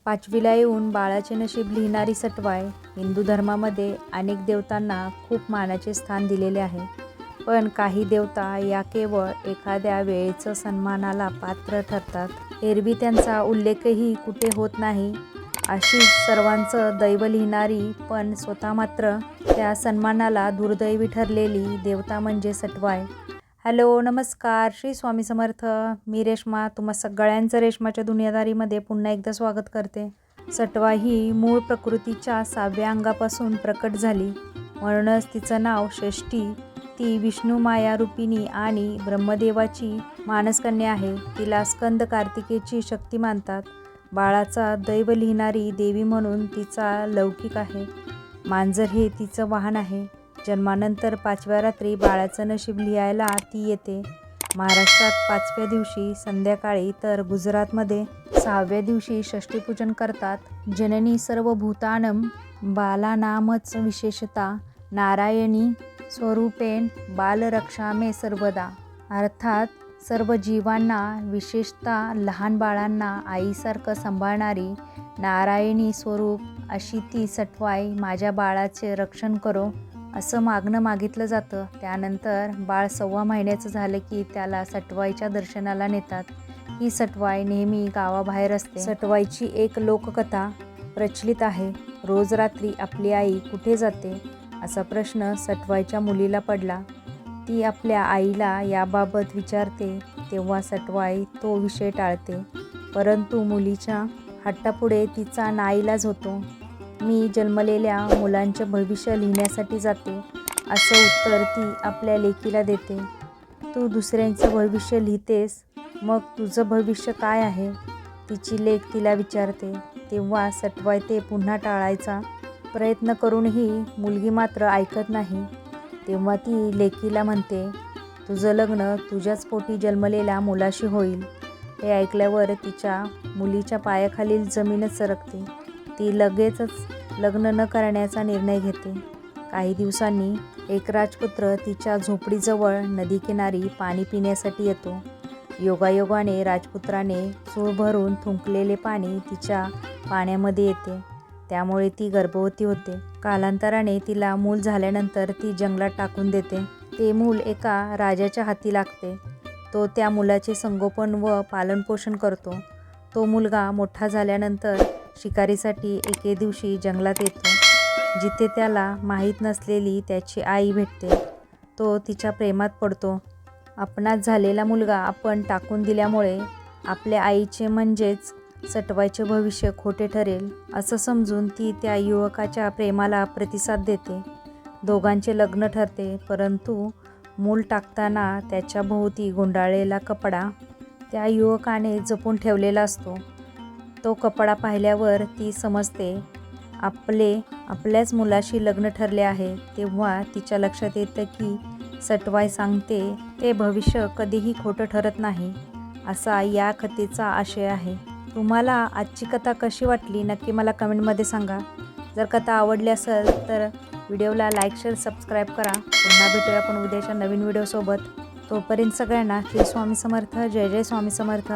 पाचवीला येऊन बाळाचे नशीब लिहिणारी सटवाई. हिंदू धर्मामध्ये अनेक देवतांना खूप मानाचे स्थान दिलेले आहे. पण काही देवता या केवळ एखाद्या वेळेचं सन्मानाला पात्र ठरतात. एरवी त्यांचा उल्लेखही कुठे होत नाही. अशी सर्वांचं दैव लिहिणारी पण स्वतः मात्र त्या सन्मानाला दुर्दैवी ठरलेली देवता म्हणजे सटवाई. हॅलो, नमस्कार, श्री स्वामी समर्थ. मी रेश्मा तुम्हा सगळ्यांचं रेश्माच्या दुनियादारीमध्ये पुन्हा एकदा स्वागत करते. सटवाई ही मूळ प्रकृतीच्या 6व्या अंगापासून प्रकट झाली, म्हणूनच तिचं नाव षष्ठी. ती विष्णू माया रूपिणी आणि ब्रह्मदेवाची मानसकन्या आहे. तिला स्कंद कार्तिकेची शक्ती मानतात. बाळाचा दैव लिहिणारी देवी म्हणून तिचा लौकिक आहे. मांजर हे तिचं वाहन आहे. जन्मानंतर 5व्या रात्री बाळाचं नशीब लिहायला ती येते. महाराष्ट्रात 5व्या दिवशी संध्याकाळी तर गुजरातमध्ये 6व्या दिवशी षष्ठीपूजन करतात. जननी सर्वभूतानं बालानामच विशेषता नारायणी स्वरूपेण बालरक्षामे सर्वदा. अर्थात सर्व जीवांना, विशेषतः लहान बाळांना आईसारखं सांभाळणारी नारायणी स्वरूप अशी ती सटवाई माझ्या बाळाचे रक्षण करो असं मागणं मागितलं जातं. त्यानंतर बाळ 1.25 महिन्याचं झालं की त्याला सटवाईच्या दर्शनाला नेतात. ही सटवाई नेहमी गावाबाहेर असते. सटवाईची एक लोककथा प्रचलित आहे. रोज रात्री आपली आई कुठे जाते असा प्रश्न सटवाईच्या मुलीला पडला. ती आपल्या आईला याबाबत विचारते तेव्हा सटवाई तो विषय टाळते. परंतु मुलीच्या हट्टापुढे तिचा नाईलाज होतो. मी जन्मलेल्या मुलांचे भविष्य लिहिण्यासाठी जाते असं उत्तर ती आपल्या लेकीला देते. तू दुसऱ्यांचं भविष्य लिहितेस, मग तुझं भविष्य काय आहे, तिची लेक तिला विचारते. तेव्हा सटवाई ते पुन्हा टाळायचा प्रयत्न करूनही मुलगी मात्र ऐकत नाही. तेव्हा ती लेकीला म्हणते, तुझं लग्न तुझ्याच पोटी जन्मलेल्या मुलाशी होईल. हे ऐकल्यावर तिच्या मुलीच्या पायाखालील जमीनच सरकते. ती लगेचच लग्न न करण्याचा निर्णय घेते. काही दिवसांनी एक राजपुत्र तिच्या झोपडीजवळ नदीकिनारी पाणी पिण्यासाठी येतो. योगायोगाने राजपुत्राने चूळ भरून थुंकलेले पाणी तिच्या पाण्यामध्ये येते. त्यामुळे ती गर्भवती होते. कालांतराने तिला मूल झाल्यानंतर ती जंगलात टाकून देते. ते मूल एका राजाच्या हाती लागते. तो त्या मुलाचे संगोपन व पालनपोषण करतो. तो मुलगा मोठा झाल्यानंतर शिकारीसाठी एके दिवशी जंगलात येतो, जिथे त्याला माहीत नसलेली त्याची आई भेटते. तो तिच्या प्रेमात पडतो. आपणात झालेला मुलगा आपण टाकून दिल्यामुळे आपल्या आईचे म्हणजेच सटवाईचे भविष्य खोटे ठरेल असं समजून ती त्या युवकाच्या प्रेमाला प्रतिसाद देते. दोघांचे लग्न ठरते. परंतु मूल टाकताना त्याच्या भोवती गुंडाळलेला कपडा त्या युवकाने जपून ठेवलेला असतो. तो कपडा पाहिल्यावर ती समजते आपल्याच मुलाशी लग्न ठरले आहे. तेव्हा तिच्या लक्षात येतं की सटवाई सांगते ते भविष्य कधीही खोटं ठरत नाही, असा या कथेचा आशय आहे. तुम्हाला आजची कथा कशी वाटली नक्की मला कमेंटमध्ये सांगा. जर कथा आवडली असेल तर व्हिडिओला लाईक, शेअर, सबस्क्राईब करा. पुन्हा भेटूया आपण उद्याच्या नवीन व्हिडिओसोबत. तोपर्यंत सगळ्यांना श्री स्वामी समर्थ. जय जय स्वामी समर्थ.